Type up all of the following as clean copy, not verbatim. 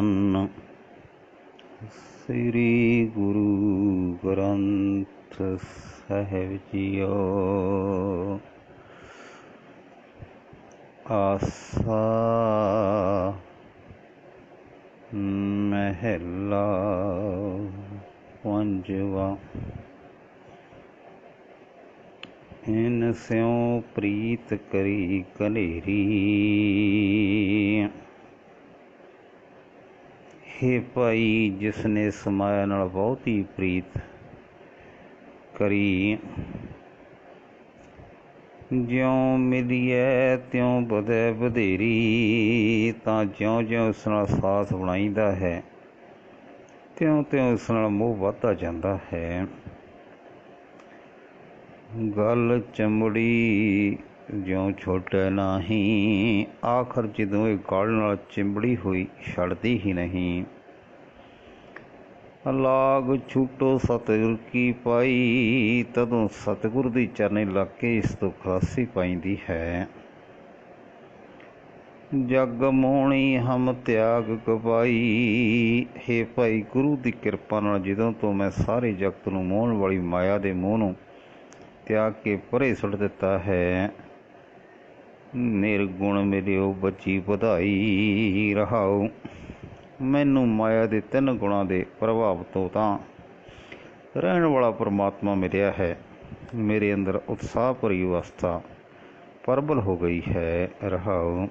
ਧੰਨ ਸ੍ਰੀ ਗੁਰੂ ਗ੍ਰੰਥ ਸਾਹਿਬ ਜੀਓ। ਆਸਾ ਮਹਿਲਾ ਪੰਜਵਾ। ਇਨ ਸਿਉ ਪ੍ਰੀਤ ਕਰੀ ਕਨੇਰੀ। ਹੇ ਭਾਈ, ਜਿਸ ਨੇ ਇਸ ਮਾਇਆ ਨਾਲ ਬਹੁਤੀ ਪ੍ਰੀਤ ਕਰੀ, ਜਿਉਂ ਮਿਲੀਐ ਤਿਉਂ ਵਧੈ ਵਧੇਰੀ। ਤਾਂ ਜਿਉਂ ਜਿਉਂ ਉਸ ਨਾਲ ਸਾਥ ਬਣਾਈਦਾ ਹੈ, ਤਿਉਂ ਤਿਉਂ ਉਸ ਨਾਲ ਮੋਹ ਵੱਧਦਾ ਜਾਂਦਾ ਹੈ। ਗੱਲ ਚਮੜੀ ਜਿਉਂ ਛੋਟੇ ਨਹੀਂ, ਆਖਰ ਜਦੋਂ ਇਹ ਗਲ ਨਾਲ ਚਿੰਬੜੀ ਹੋਈ ਛੱਡਦੀ ਹੀ ਨਹੀਂ। ਲਾਗ ਛੂਟੋ ਸਤਿਗੁਰ ਕੀ ਪਾਈ, ਤਦੋਂ ਸਤਿਗੁਰ ਦੀ ਚਰਨੀ ਲੱਗ ਕੇ ਇਸ ਤੋਂ ਖਲਾਸੀ ਪਾਈਂਦੀ ਹੈ। ਜਗ ਮੋਹਣੀ ਹਮ ਤਿਆਗ ਗਵਾਈ। ਹੇ ਭਾਈ, ਗੁਰੂ ਦੀ ਕਿਰਪਾ ਨਾਲ ਜਦੋਂ ਤੋਂ ਮੈਂ ਸਾਰੇ ਜਗਤ ਨੂੰ ਮੋਹਣ ਵਾਲੀ ਮਾਇਆ ਦੇ ਮੋਹ ਨੂੰ ਤਿਆਗ ਕੇ ਪਰੇ ਸੁੱਟ ਦਿੱਤਾ ਹੈ। ਨਿਰਗੁਣ ਮਿਲਿਓ ਬਚੀ ਵਧਾਈ। ਰਹਾਉ, ਮੈਨੂੰ ਮਾਇਆ ਦੇ 3 ਗੁਣਾਂ ਦੇ ਪ੍ਰਭਾਵ ਤੋਂ ਤਾਂ ਰਹਿਣ ਵਾਲਾ ਪਰਮਾਤਮਾ ਮਿਲਿਆ ਹੈ। ਮੇਰੇ ਅੰਦਰ ਉਤਸ਼ਾਹ ਭਰੀ ਅਵਸਥਾ ਪ੍ਰਬਲ ਹੋ ਗਈ ਹੈ। ਰਹਾਉ,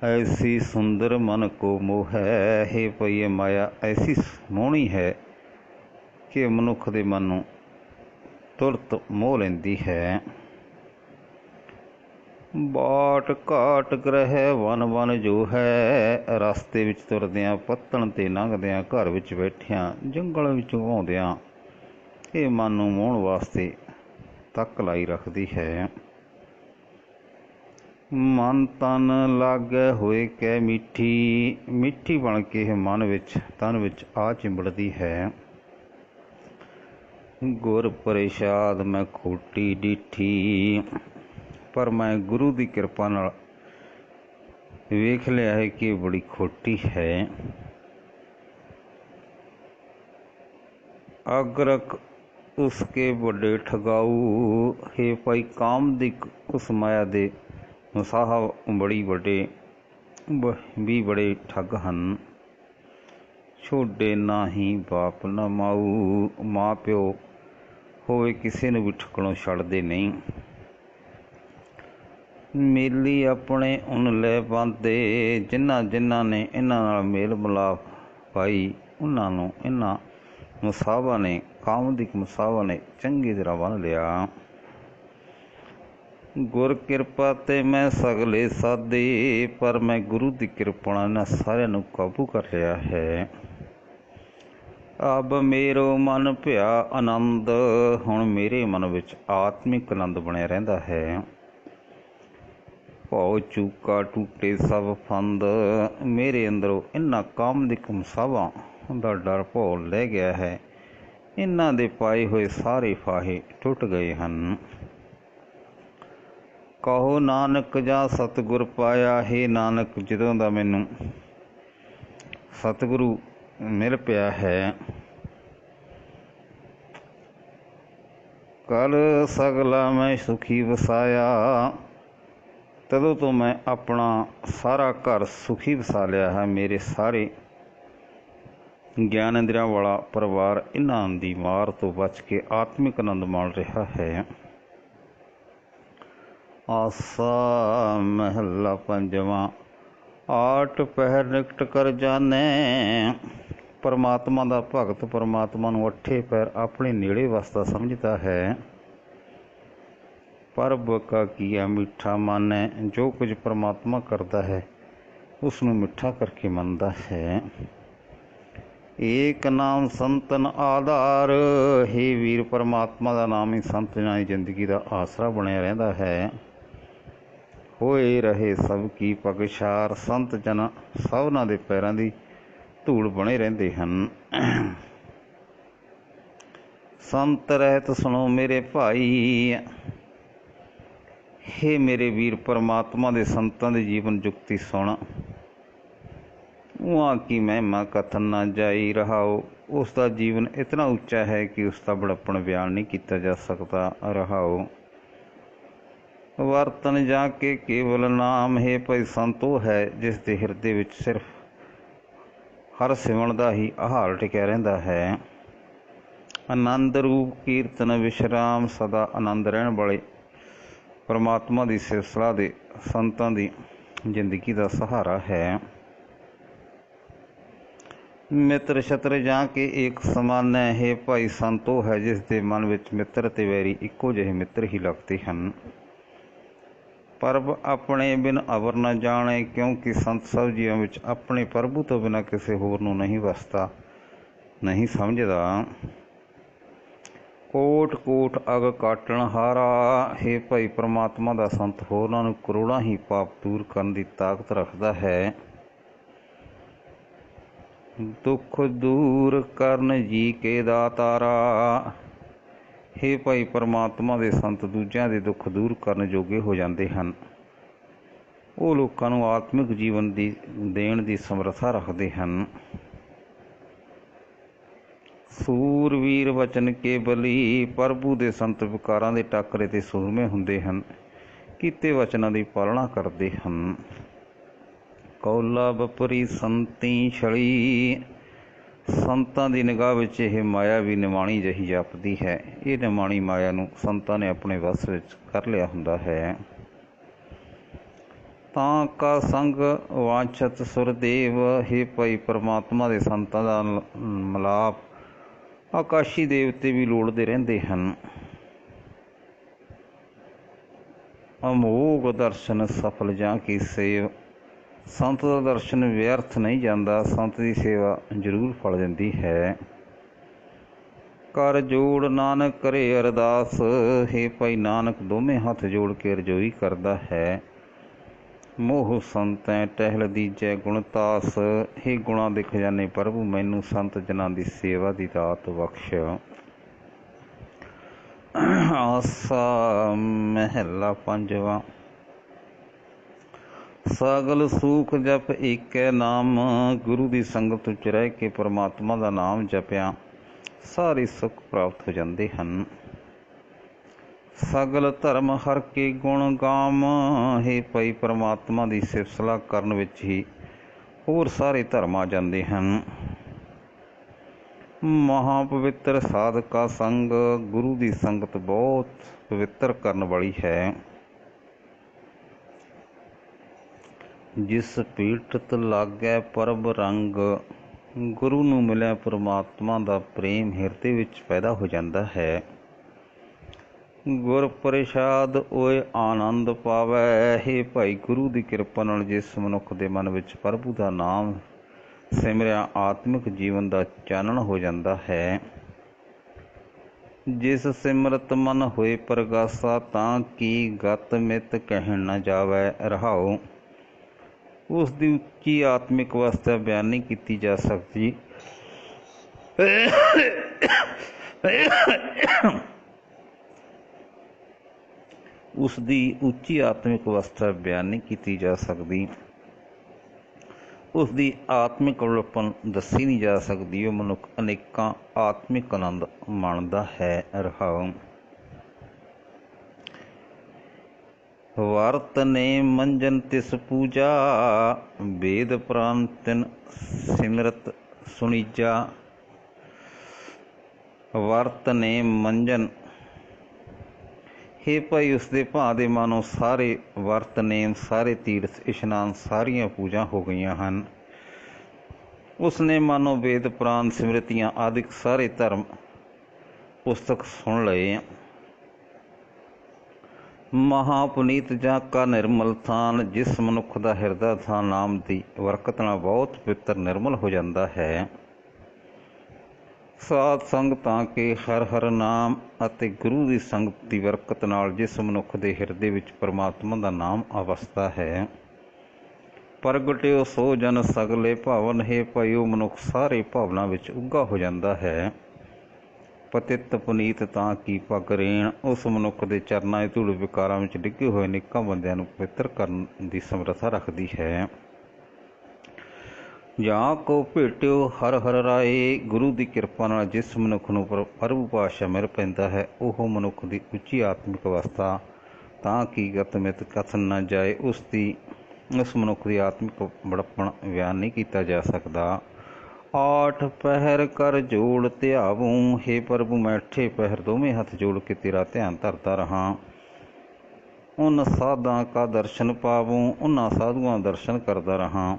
ਐਸੀ ਸੁੰਦਰ ਮਨ ਕੋ ਮੋਹ ਹੈ। ਹੇ ਭਈ, ਇਹ ਮਾਇਆ ਐਸੀ ਮੋਹਣੀ ਹੈ ਕਿ ਮਨੁੱਖ ਦੇ ਮਨ ਨੂੰ ਤੁਰਤ ਮੋਹ ਲੈਂਦੀ ਹੈ। ਬਾਟ ਘਾਟ ਗ੍ਰਹਿ ਵਨ ਵਨ ਜੋ ਹੈ। ਰਸਤੇ ਵਿੱਚ ਤੁਰਦਿਆਂ, ਪੱਤਣ 'ਤੇ ਲੰਘਦਿਆਂ, ਘਰ ਵਿੱਚ ਬੈਠਿਆਂ, ਜੰਗਲ ਵਿੱਚ ਘੁੰਮਦਿਆਂ ਇਹ ਮਨ ਨੂੰ ਮੋਹਣ ਵਾਸਤੇ ਤੱਕ ਲਾਈ ਰੱਖਦੀ ਹੈ। ਮਨ ਤਨ ਲਾਗੈ ਹੋਏ ਕੈ ਮਿੱਠੀ। ਮਿੱਠੀ ਬਣ ਕੇ ਇਹ ਮਨ ਵਿੱਚ, ਤਨ ਵਿੱਚ ਆ ਚਿੰਬੜਦੀ ਹੈ। ਗੁਰ ਪ੍ਰਸਾਦ ਮੈਂ ਖੋਟੀ ਡਿੱਠੀ। ਪਰ ਮੈਂ ਗੁਰੂ ਦੀ ਕਿਰਪਾ ਨਾਲ ਵੇਖ ਲਿਆ ਹੈ ਕਿ ਇਹ ਬੜੀ ਖੋਟੀ ਹੈ। ਅਗਰਕ ਉਸਕੇ ਵੱਡੇ ਠਗਾਊ। ਹੇ ਭਾਈ, ਕਾਮ ਦੀ ਉਸ ਮਾਇਆ ਦੇ ਮੁਸਾਹਬ ਬੜੇ ਠੱਗ ਹਨ। ਛੋਡੇ ਨਾਹੀਂ ਬਾਪ ਨਾ ਮਾਊ। ਮਾਂ ਪਿਓ ਹੋਵੇ ਕਿਸੇ ਨੂੰ ਵੀ ਠੱਗਣੋਂ ਛੱਡਦੇ ਨਹੀਂ। ਮੇਲੀ ਆਪਣੇ ਉਨ ਲੈ ਪਾਂਦੇ। ਜਿਨ੍ਹਾਂ ਨੇ ਇਹਨਾਂ ਨਾਲ ਮੇਲ ਮਿਲਾਪ ਪਾਈ, ਉਹਨਾਂ ਨੂੰ ਇਹਨਾਂ ਮੁਸਾਹਬਾਂ ਨੇ, ਕਾਮਦਿਕ ਮੁਸਾਹਬਾਂ ਨੇ ਚੰਗੀ ਤਰ੍ਹਾਂ ਬੰਨ੍ਹ ਲਿਆ। ਗੁਰ ਕਿਰਪਾ ਤੇ ਮੈਂ ਸਗਲੇ ਸਾਧੇ। ਪਰ ਮੈਂ ਗੁਰੂ ਦੀ ਕਿਰਪਾ ਨਾਲ ਇਹਨਾਂ ਸਾਰਿਆਂ ਨੂੰ ਕਾਬੂ ਕਰ ਲਿਆ ਹੈ। ਅਬ ਮੇਰੋ ਮਨ ਭਿਆ ਆਨੰਦ। ਹੁਣ ਮੇਰੇ ਮਨ ਵਿੱਚ ਆਤਮਿਕ ਆਨੰਦ ਬਣਿਆ ਰਹਿੰਦਾ ਹੈ। ਭਉ ਚੂਕਾ ਟੂਟੇ ਸਭ ਫੰਦ। ਮੇਰੇ ਅੰਦਰੋਂ ਇਹਨਾਂ ਕਾਮਦਿਕ ਮੁਸਾਹਬਾਂ ਦਾ ਡਰ ਭਉ ਲੈ ਗਿਆ ਹੈ। ਇਹਨਾਂ ਦੇ ਪਾਏ ਹੋਏ ਸਾਰੇ ਫਾਹੇ ਟੁੱਟ ਗਏ ਹਨ। ਕਹੋ ਨਾਨਕ ਜਾਂ ਸਤਿਗੁਰ ਪਾਇਆ। ਹੇ ਨਾਨਕ, ਜਦੋਂ ਦਾ ਮੈਨੂੰ ਸਤਿਗੁਰੂ ਮਿਲ ਪਿਆ ਹੈ, ਕਲ ਸਗਲਾ ਮੈਂ ਸੁਖੀ ਵਸਾਇਆ। ਤਦੋਂ ਤੋਂ ਮੈਂ ਆਪਣਾ ਸਾਰਾ ਘਰ ਸੁਖੀ ਵਸਾ ਲਿਆ ਹੈ। ਮੇਰੇ ਸਾਰੇ ਗਿਆਨ ਇੰਦਰੀਆਂ ਵਾਲਾ ਪਰਿਵਾਰ ਇਹਨਾਂ ਦੀ ਮਾਰ ਤੋਂ ਬਚ ਕੇ ਆਤਮਿਕ ਆਨੰਦ ਮਾਣ ਰਿਹਾ ਹੈ। ਆਸਾ ਮਹਿਲਾ ਪੰਜਵਾਂ। ਆਟ ਪਹਿਰ ਨਿਕਟ ਕਰ ਜਾਣੈ। ਪਰਮਾਤਮਾ ਦਾ ਭਗਤ ਪਰਮਾਤਮਾ ਨੂੰ 8 ਪਹਿਰ ਆਪਣੇ ਨੇੜੇ ਵਸਦਾ ਸਮਝਦਾ ਹੈ। ਪਰਬ ਕਾ ਕੀਆ ਮਿੱਠਾ ਮਾਨੈ। ਜੋ ਕੁਝ ਪਰਮਾਤਮਾ ਕਰਦਾ ਹੈ ਉਸ ਨੂੰ ਮਿੱਠਾ ਕਰਕੇ ਮੰਨਦਾ ਹੈ। ਏਕ ਨਾਮ ਸੰਤਨ ਆਧਾਰ। ਹੇ ਵੀਰ, ਪਰਮਾਤਮਾ ਦਾ ਨਾਮ ਹੀ ਸੰਤ ਜਨਾਂ ਦੀ ਜ਼ਿੰਦਗੀ ਦਾ ਆਸਰਾ ਬਣਿਆ ਰਹਿੰਦਾ ਹੈ। ਹੋਏ ਰਹੇ ਸਭ ਕੀ ਪਗਸ਼ਾਰ। ਸੰਤ ਜਨ ਸਭਨਾਂ ਦੇ ਪੈਰਾਂ ਦੀ ਧੂੜ ਬਣੇ ਰਹਿੰਦੇ ਹਨ। ਸੰਤ ਰਹਿਤ ਸੁਣੋ ਮੇਰੇ ਭਾਈ। ਹੇ ਮੇਰੇ ਵੀਰ, ਪਰਮਾਤਮਾ ਦੇ ਸੰਤਾਂ ਦੀ ਜੀਵਨ ਜੁਗਤੀ ਸੁਣ। वहाँ की महिमा कथन ना जाई रहाओ। उसका जीवन इतना उच्चा है कि उसका बड़प्पन बयान नहीं किया जा सकता। रहाओ वर्तन जाके केवल नाम है भाई संतो है, जिस दे हिरदे विच सिर्फ हर सिमण का ही आहार टिकिया रहिंदा है। आनंद रूप कीर्तन विश्राम सदा आनंद रहने वाले परमात्मा की सिलसिला दे संतां दी जिंदगी का सहारा है। मित्र छत्र जाके एक समान है भाई संतो है, जिस दे मन विच मित्र ते वैरी इक्को जिहे मित्र ही लगते हैं। परब अपने बिन अवर न जाने, क्योंकि संत सब जीवां विच अपने प्रभु तो बिना किसी होर नूं नहीं वसता, नहीं समझदा। कोट कोट अग काटण हारा, हे भाई परमात्मा दा संत होरनां नूं करोड़ां ही पाप दूर करन दी ताकत रखदा है। दुख दूर करन जी के दातारा, हे भाई परमात्मा दे संत दूजिਆਂ ਦੇ दुख दूर करन जोगे हो जाते हैं। वो लोगों नूं आत्मिक जीवन दी देण दी समर्था रखते हैं। सूरवीर वचन के बली, प्रभु दे संत विकारां दे टाकरे ते सूरमे हुंदे हैं, कीते वचनां दी पालना करते हैं। कौला बपरी संती छली, संतां दी निगाह विच यह माया भी निमाणी जही जापदी है। ये निमाणी माया नूं संतां ने अपने वस विच कर लिया हुंदा है। तां का संग वांछत सुरदेव, हे भाई परमात्मा दे संतां दा मिलाप आकाशी देवते भी लोड़ते रहंदे हैं। अमोघ दर्शन सफल जां की सेव, संत का दर्शन व्यर्थ नहीं जाता, संत की सेवा जरूर फल दिंदी है। कर जोड़ नानक करे अरदास, हे भाई नानक दोवें हथ जोड़ के रजोई करता है। मोह संतै टहल दीजै गुणतास, हे गुणा दे खजाने प्रभु मैनू संत जना की सेवा की दात बख्श। आसा महला पंजवा। सगल सुख जप एकै नाम, गुरु की संगत विच रह के परमात्मा का नाम जपिया सारे सुख प्राप्त हो जाते हैं। सगल धर्म हर के गुण गाम, हे भाई परमात्मा की सिफसला करन विच ही होर सारे धर्म आ जाते हैं। महापवित्र साध का संग, गुरु की संगत बहुत पवित्र करने वाली है। जिस पीठत लागै परब रंग, गुरु नूं मिलिया परमात्मा का प्रेम हिरदे विच पैदा हो जाता है। गुर प्रसाद ओए आनंद पावै, हे भाई गुरु की कृपा नाल जिस मनुख के मन विच प्रभु का नाम सिमरिया आत्मिक जीवन का चानण हो जाता है। जिस सिमरत मन होए प्रगासा, तां की गत मित कहण न जावै। रहाओ उसकी उच्ची आत्मिक अवस्था बयान नहीं की जा सकती। उसकी उच्ची आत्मिक अवस्था बयान नहीं की जा सकती। उसकी आत्मिक अवलपन दसी नहीं जा सकती। वो मनुख अनेकां आत्मिक आनंद माणदा है। रहाओ वर्त ने मंजन तिस पूजा, वेद पुराण तिन सिमरत सुनीजा। वर्त ने मंजन, हे भाई उसके भां दे मानो सारे वर्त नेम, सारे तीर्थ इशनान, सारियां पूजा हो गई हैं। उसने मानो वेद पुराण सिमरतियां आदिक सारे धर्म पुस्तक सुन लए। महापुनीत जाका निर्मल थान, जिस मनुख का हिरदा थान नाम की बरकत नाल बहुत पवित्र निर्मल हो जाता है। साध संग तां के हर हर नाम अते गुरु की संगत की बरकत नाल जिस मनुख के हिरदे विच परमात्मा का नाम अवसता है। प्रगटिओ सो जन सगले भावन, हे भाई वो मनुख सारे भावना विच उगा हो जाता है। पतित पुनीत तां की पग रेण, उस मनुख के चरनां दी धूड़ विकारां विच डिगे हुए अनेकां बंदियां नूं पवित्र करन दी समर्था रखदी है। ਜਾਂ ਕੋ ਭੇਟਿਓ ਹਰ ਹਰ ਰਾਏ। ਗੁਰੂ ਦੀ ਕਿਰਪਾ ਨਾਲ ਜਿਸ ਮਨੁੱਖ ਨੂੰ ਪ੍ਰਭੂ ਪਾਤਸ਼ਾਹ ਮਿਲ ਪੈਂਦਾ ਹੈ, ਉਹ ਮਨੁੱਖ ਦੀ ਉੱਚੀ ਆਤਮਿਕ ਅਵਸਥਾ ਤਾਂ ਕੀ ਗਤ ਮਿਤ ਕਥਨ ਨਾ ਜਾਏ। ਉਸ ਮਨੁੱਖ ਦੀ ਆਤਮਿਕ ਬੜਪਣ ਬਿਆਨ ਨਹੀਂ ਕੀਤਾ ਜਾ ਸਕਦਾ। ਆਠ ਪਹਿਰ ਕਰ ਜੋੜ ਧਿਆਵੂੰ। ਹੇ ਪ੍ਰਭੂ, ਮੈਂ 8 ਪਹਿਰ ਦੋਵੇਂ ਹੱਥ ਜੋੜ ਕੇ ਤੇਰਾ ਧਿਆਨ ਧਰਦਾ ਰਹਾਂ। ਉਨ ਸਾਧਾਂ ਕਾ ਦਰਸ਼ਨ ਪਾਵੂੰ। ਉਹਨਾਂ ਸਾਧੂਆਂ ਦਰਸ਼ਨ ਕਰਦਾ ਰਹਾਂ।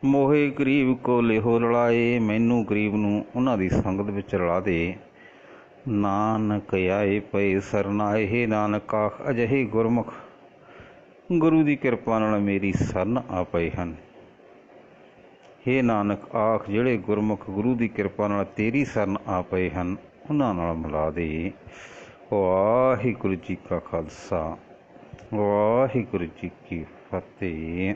ਮੋਹੇ ਗਰੀਬ ਕੋ ਲਿਹੋ ਰਲਾਏ। ਮੈਨੂੰ ਗਰੀਬ ਨੂੰ ਉਹਨਾਂ ਦੀ ਸੰਗਤ ਵਿੱਚ ਰਲਾ ਦੇ। ਨਾਨਕ ਆਏ ਪਏ ਸਰਨਾਏ। ਹੇ ਨਾਨਕ, ਆਖ ਅਜਿਹੇ ਗੁਰਮੁਖ ਗੁਰੂ ਦੀ ਕਿਰਪਾ ਨਾਲ ਮੇਰੀ ਸਰਨ ਆ ਪਏ ਹਨ। ਹੇ ਨਾਨਕ, ਆਖ ਜਿਹੜੇ ਗੁਰਮੁਖ ਗੁਰੂ ਦੀ ਕਿਰਪਾ ਨਾਲ ਤੇਰੀ ਸਰਨ ਆ ਪਏ ਹਨ, ਉਹਨਾਂ ਨਾਲ ਮਿਲਾ ਦੇ। ਵਾਹਿਗੁਰੂ ਜੀ ਕਾ ਖਾਲਸਾ, ਵਾਹਿਗੁਰੂ ਜੀ ਕੀ ਫਤਿਹ।